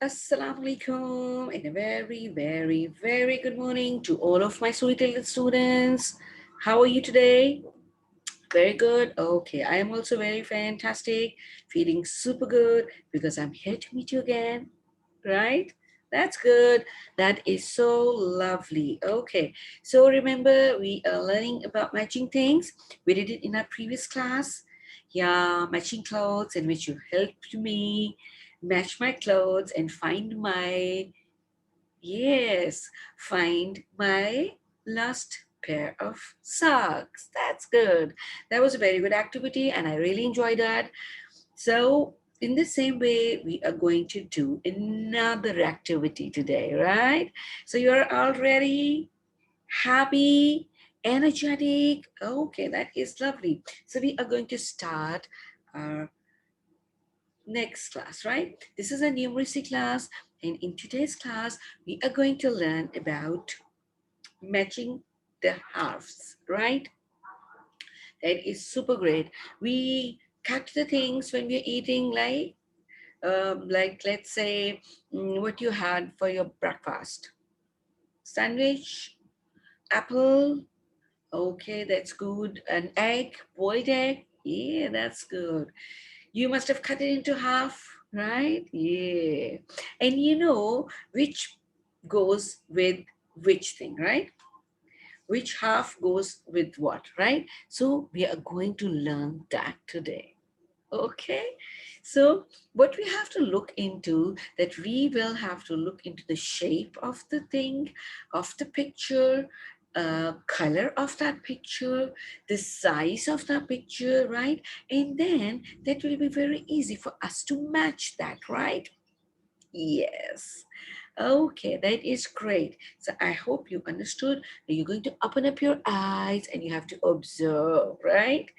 Assalamu alaikum and a very, very, very good morning to all of my sweet little students. How are you today? Very good. Okay, I am also very fantastic, feeling super good because I'm here to meet you again, right? That's good. That is so lovely. Okay, so remember we are learning about matching things. We did it in our previous class. Yeah, matching clothes, in which you helped me match my clothes and find my, yes, find my lost pair of socks. That's good. That was a very good activity and I really enjoyed that. So, in the same way, we are going to do another activity today, right? So, you're all ready, happy, energetic. Okay, that is lovely. So, we are going to start our next class, right? This is a numeracy class, and in today's class, we are going to learn about matching the halves, right? That is super great. We cut the things when we're eating, like let's say what you had for your breakfast: sandwich, apple. Okay, that's good. An egg, boiled egg. Yeah, that's good. You must have cut it into half, right? Yeah. And you know which goes with which thing, right? Which half goes with what, right? So we are going to learn that today. Okay, so what we have to look into, that we will have to look into the shape of the thing, of the picture, color of that picture, the size of that picture, right? And then that will be very easy for us to match that, right? Yes. Okay, that is great. So I hope you understood that you're going to open up your eyes and you have to observe, right?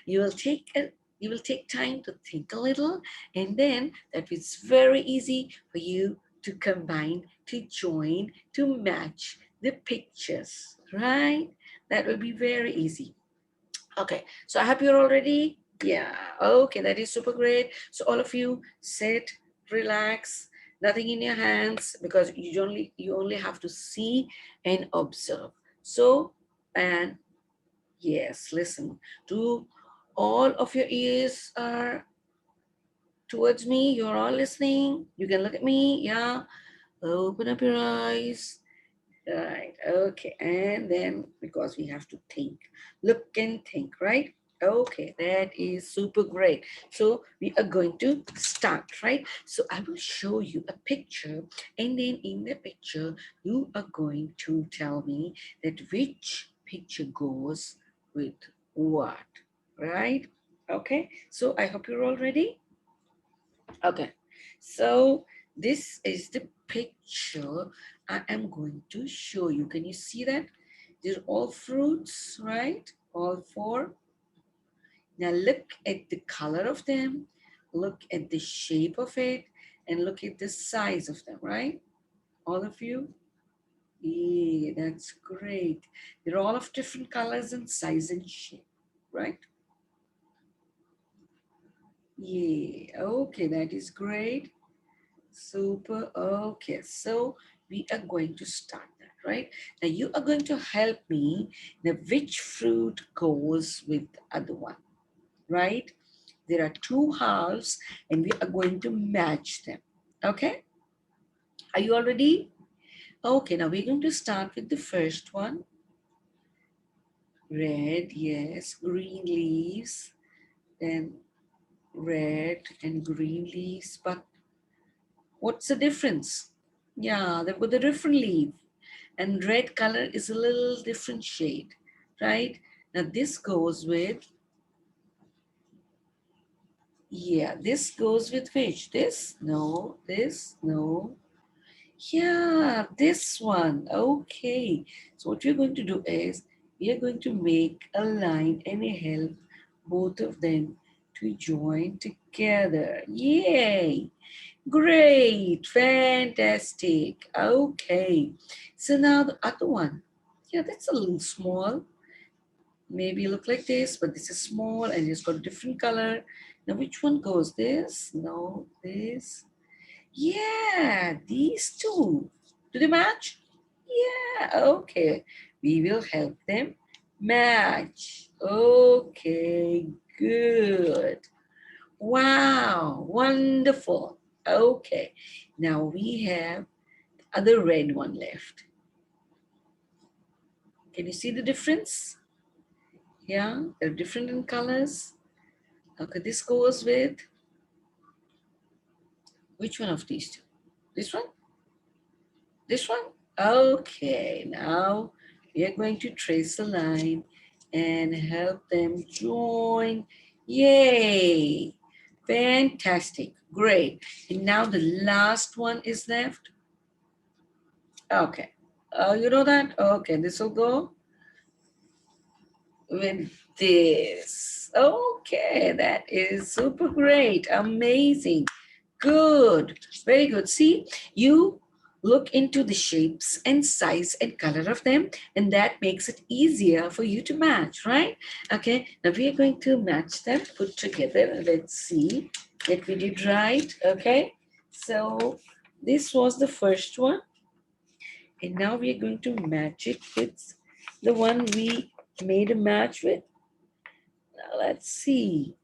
You will take a you will take time to think a little, and then that is very easy for you to combine, to join, to match the pictures, right? That will be very easy. Okay, so I hope you're all ready. Yeah, okay, that is super great. So all of you sit, relax, nothing in your hands, because you only have to see and observe. So, and yes, listen. To all of your ears are towards me. You're all listening. You can look at me. Yeah. Open up your eyes. Right. Okay. And then because we have to think, look and think, right? Okay, that is super great. So we are going to start, right? So I will show you a picture, and then in the picture, you are going to tell me that which picture goes with what, right? Okay, so I hope you're all ready. Okay, so this is the picture I am going to show you. Can you see that? These are all fruits, right? All four. Now look at the color of them, look at the shape of it, and look at the size of them, right? All of you? Yeah, that's great. They're all of different colors and size and shape, right? Yeah, okay, that is great. Super. Okay, so we are going to start that, right? Now you are going to help me now which fruit goes with the other one, right? There are two halves and we are going to match them. Okay, are you all ready? Okay, now we're going to start with the first one. Red, yes, green leaves, then red and green leaves. But what's the difference? Yeah, they've got a different leaf. And red color is a little different shade, right? Now this goes with, yeah, this goes with which? This? No, this? No. Yeah, this one. Okay. So what we're going to do is we are going to make a line and help both of them to join together. Yay! Great, fantastic. Okay. So now the other one. Yeah, that's a little small. Maybe look like this, but this is small and it's got a different color. Now which one goes? This? No, this. Yeah, these two. Do they match? Yeah, okay. We will help them match. Okay, good. Wow, wonderful. Okay, now we have other red one left. Can you see the difference? Yeah, they're different in colors. Okay, this goes with which one of these two? This one? This one? Okay, now we are going to trace a line and help them join. Yay! Fantastic, great. And now the last one is left. Okay, you know that? Okay, this will go with this. Okay, that is super great, amazing. Good, very good. See, you look into the shapes and size and color of them, and that makes it easier for you to match, right? Okay, now we are going to match them, put together. Let's see that we did right. Okay, so this was the first one, and now we are going to match it with the one we made a match with. Now let's see.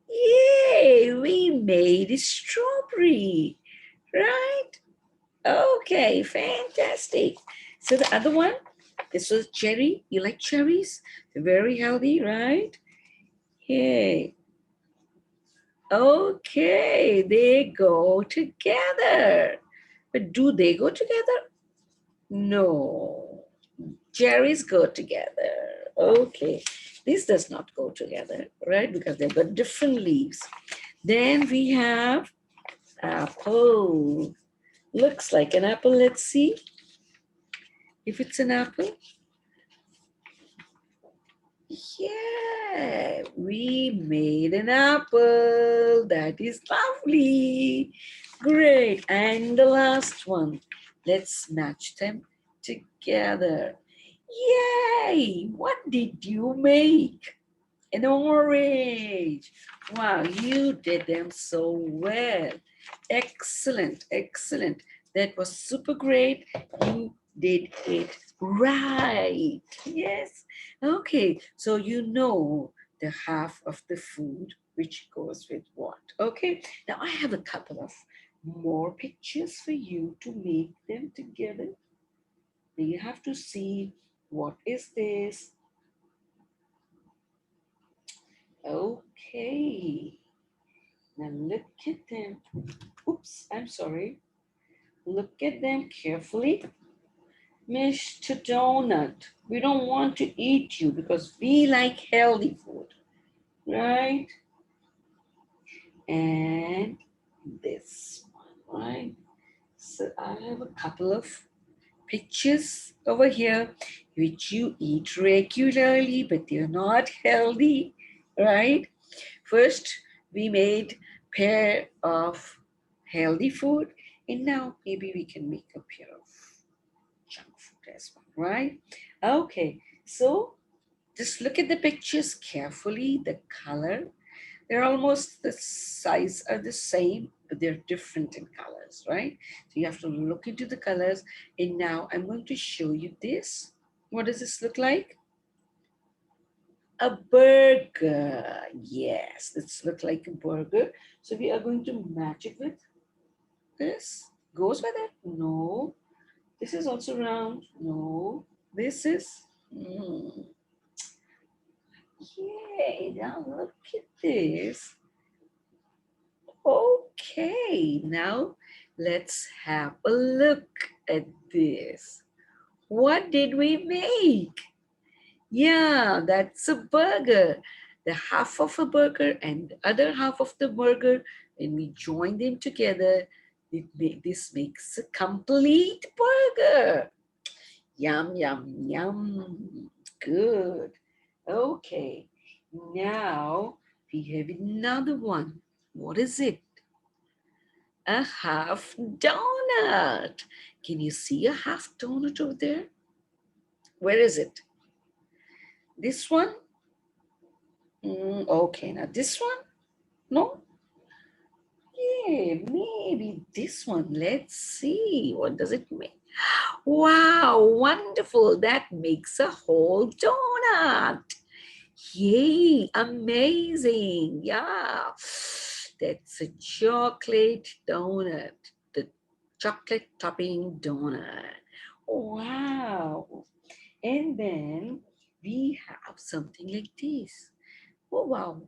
Yay, we made a strawberry, right? Okay, fantastic. So the other one, this was cherry. You like cherries? They're very healthy, right? Yay. Okay, they go together. But do they go together? No. Cherries go together. Okay. This does not go together, right? Because they've got different leaves. Then we have apple. Looks like an apple. Let's see if it's an apple. Yeah, we made an apple. That is lovely. Great. And the last one. Let's match them together. Yay! What did you make? An orange. Wow, you did them so well. Excellent, excellent. That was super great. You did it right. Yes. Okay, so you know the half of the food which goes with what. Okay, now I have a couple of more pictures for you to make them together. You have to see what is this. Okay, now look at them. Oops, I'm sorry. Look at them carefully. Mr. Donut, we don't want to eat you because we like healthy food, right? And this one, right? So I have a couple of pictures over here which you eat regularly, but they're not healthy, right? First, we made pair of healthy food, and now maybe we can make a pair of junk food as well, right? Okay, so just look at the pictures carefully, the color. They're almost the size are the same, but they're different in colors, right? So you have to look into the colors. And now I'm going to show you this. What does this look like? A burger. Yes, this looks like a burger. So we are going to match it with this. Goes with it? No. This is also round. No. This is. Mm. Yay. Now look at this. Okay. Now let's have a look at this. What did we make? Yeah, that's a burger. The half of a burger and the other half of the burger, when we join them together, this makes a complete burger. Yum, yum, yum. Good. Okay. Now we have another one. What is it? A half donut. Can you see a half donut over there? Where is it? This one? Okay, now this one? No? maybe this one. Let's see. What does it make? Wow, wonderful. That makes a whole donut. Yay, amazing. Yeah. That's a chocolate donut. The chocolate topping donut. Wow. And then we have something like this. Oh, wow.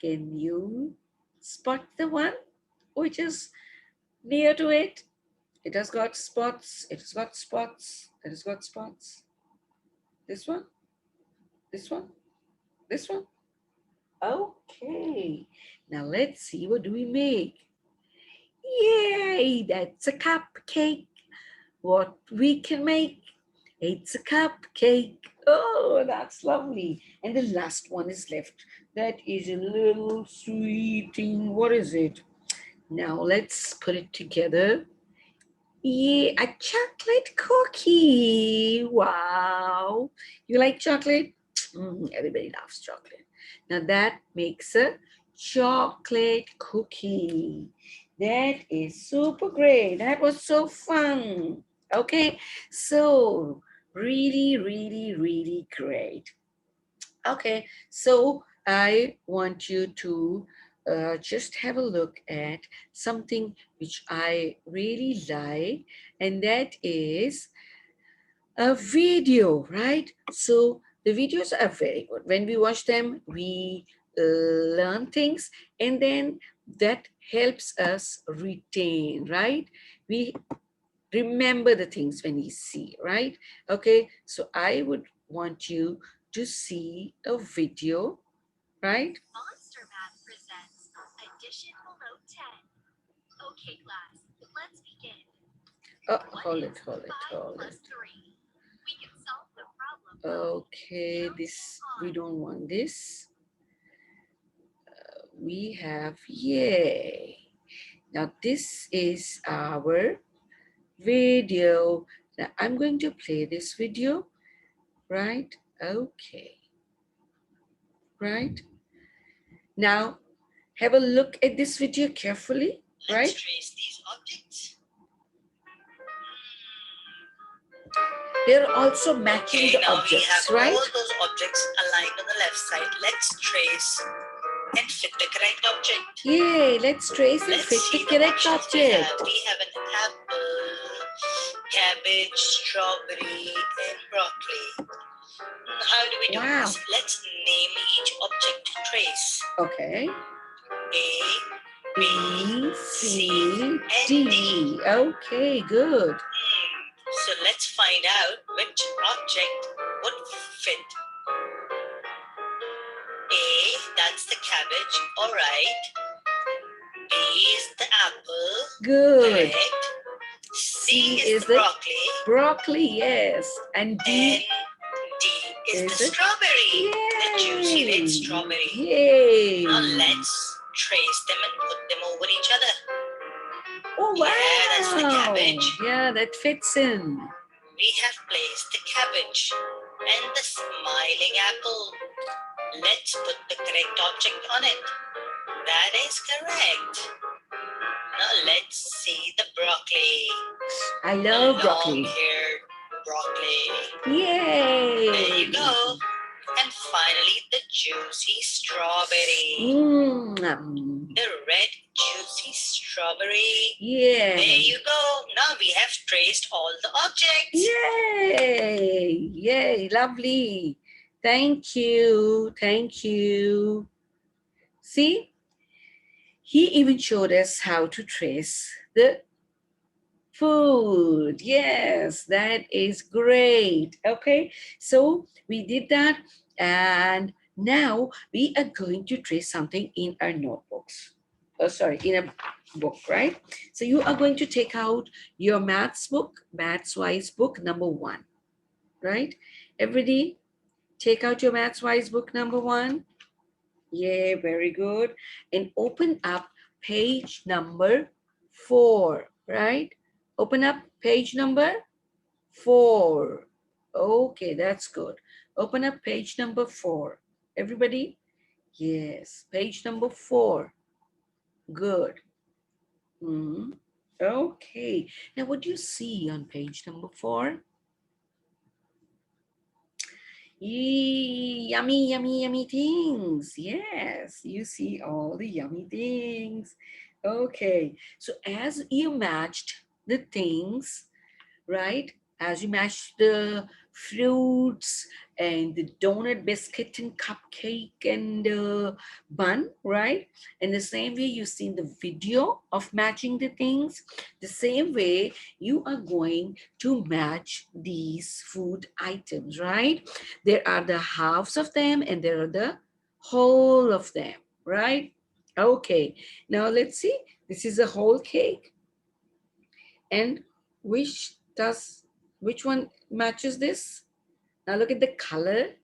Can you spot the one which is near to it? It has got spots. It has got spots. It has got spots. This one, this one, this one. Okay. Now let's see, what do we make? Yay, that's a cupcake. What we can make? It's a cupcake. Oh, that's lovely. And the last one is left. That is a little sweet thing. What is it? Now let's put it together. Yeah, a chocolate cookie. Wow. You like chocolate? Everybody loves chocolate. Now that makes a chocolate cookie. That is super great. That was so fun. Okay, so really, really, really great. Okay, so I want you to just have a look at something which I really like, and that is a video, right? So the videos are very good. When we watch them, we learn things, and then that helps us retain, right? We remember the things when we see, right? Okay, so I would want you to see a video, right? Monster Math presents Addition Below 10. Okay, class, let's begin. Oh, hold it. We can solve the problem. Okay, this, we don't want this. We have, yay. Now this is our video. Now I'm going to play this video, right? Okay, right? Now have a look at this video carefully, right? Let's trace these objects. They're also matching the objects, right? All those objects aligned on the left side. Let's trace and fit the correct object. Yay, let's trace and fit the correct object. We have an apple, cabbage, strawberry, and broccoli. How do we do this? Let's name each object to trace. Okay. A, B, C, D. Okay, good. So let's find out which object would fit. A, that's the cabbage. All right. B is the apple. Good. Correct. C is the broccoli. Broccoli, yes. And D? And D is the strawberry. Yay. The juicy red strawberry. Yay. Now let's trace them and put them over each other. Oh, wow. Yeah, that's the cabbage. Yeah, that fits in. We have placed the cabbage and the smiling apple. Let's put the correct object on it. That is correct. Now let's see the broccoli. I love broccoli. Long-haired broccoli. Yay! There you go. And finally, the juicy strawberry. The red juicy strawberry. Yeah. There you go. Now we have traced all the objects. Yay! Yay! Lovely. Thank you. Thank you. See? He even showed us how to trace the food. Yes, that is great. Okay, so we did that, and now we are going to trace something in our notebooks. Oh, sorry, in a book, right? So you are going to take out your maths book, Maths Wise book number 1, right? Everybody, take out your Maths Wise book number 1. Yeah, very good. And open up page number 4, right? Open up page number 4. Okay, that's good. Open up page number 4. Everybody? Yes, page number 4. Good. Mhm. Okay. Now, what do you see on page number 4? Yummy, yummy, yummy things. Yes, you see all the yummy things. Okay. So, as you matched the things, right? As you mash the fruits and the donut, biscuit, and cupcake and bun, right? In the same way you've seen the video of matching the things, the same way you are going to match these food items, right? There are the halves of them and there are the whole of them, right? Okay, now let's see. This is a whole cake, and which does which one matches this? Now look at the color.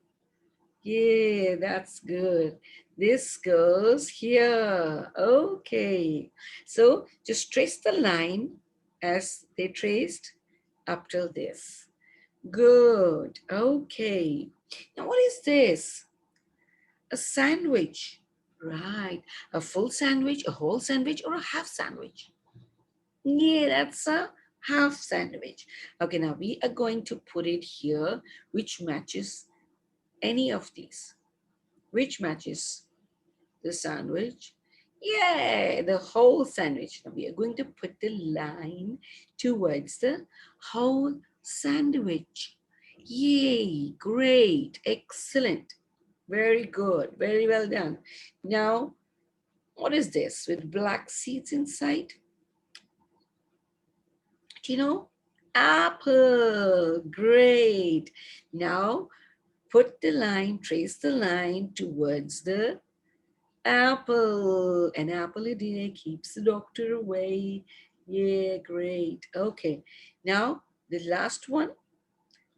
Yeah, that's good. This goes here. Okay, so just trace the line as they traced up till this. Good. Okay, now what is this? A sandwich. Right, a full sandwich, a whole sandwich, or a half sandwich? Yeah, that's a half sandwich. Okay, now we are going to put it here, which matches any of these. Which matches the sandwich? Yeah, the whole sandwich. Now we are going to put the line towards the whole sandwich. Yay, great, excellent. Very good, very well done. Now, what is this with black seeds inside? Do you know? Apple. Great. Now put the line, trace the line towards the apple. An apple a day keeps the doctor away. Yeah, great. Okay. Now the last one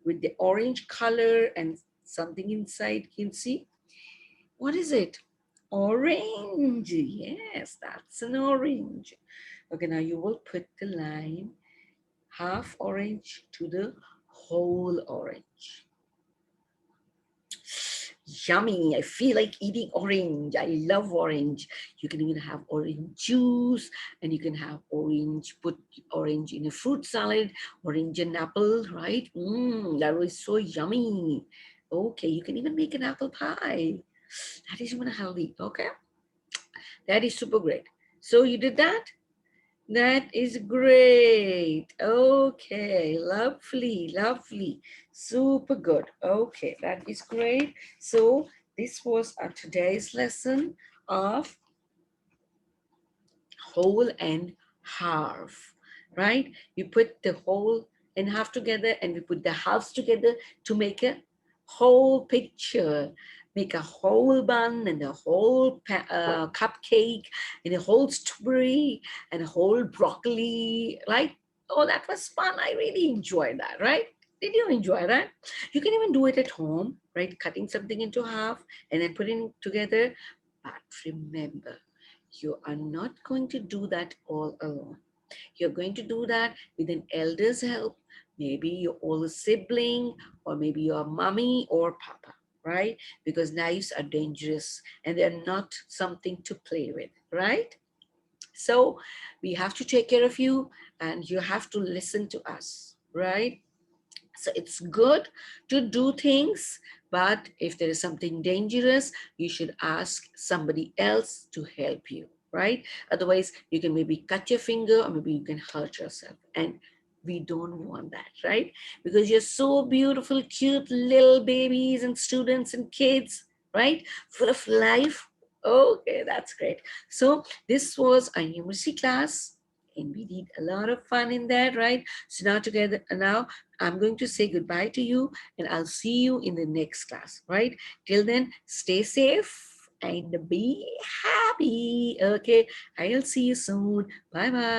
with the orange color and something inside. Can you see? What is it? Orange. Yes, that's an orange. Okay, now you will put the line half orange to the whole orange. Yummy. I feel like eating orange. I love orange. You can even have orange juice, and you can have orange, put orange in a fruit salad, orange and apple, right? That was so yummy. Okay, you can even make an apple pie. That is even healthy. Okay, that is super great. So you did that? That is great. Okay, lovely, lovely. Super good. Okay, that is great. So this was our today's lesson of whole and half, right? You put the whole and half together and we put the halves together to make a whole picture, make a whole bun and a whole cupcake and a whole strawberry and a whole broccoli, right? Oh, that was fun. I really enjoyed that, right? Did you enjoy that? You can even do it at home, right? Cutting something into half and then putting it together. But remember, you are not going to do that all alone. You're going to do that with an elder's help, maybe your older sibling, or maybe your mommy or papa, right? Because knives are dangerous and they're not something to play with, right? So we have to take care of you and you have to listen to us, right? So it's good to do things, but if there is something dangerous, you should ask somebody else to help you, right? Otherwise, you can maybe cut your finger or maybe you can hurt yourself. And we don't want that, right? Because you're so beautiful, cute little babies and students and kids, right? Full of life. Okay, that's great. So this was a numeracy class and we did a lot of fun in that, right? So now I'm going to say goodbye to you and I'll see you in the next class, right? Till then, stay safe and be happy. Okay, I'll see you soon. Bye bye.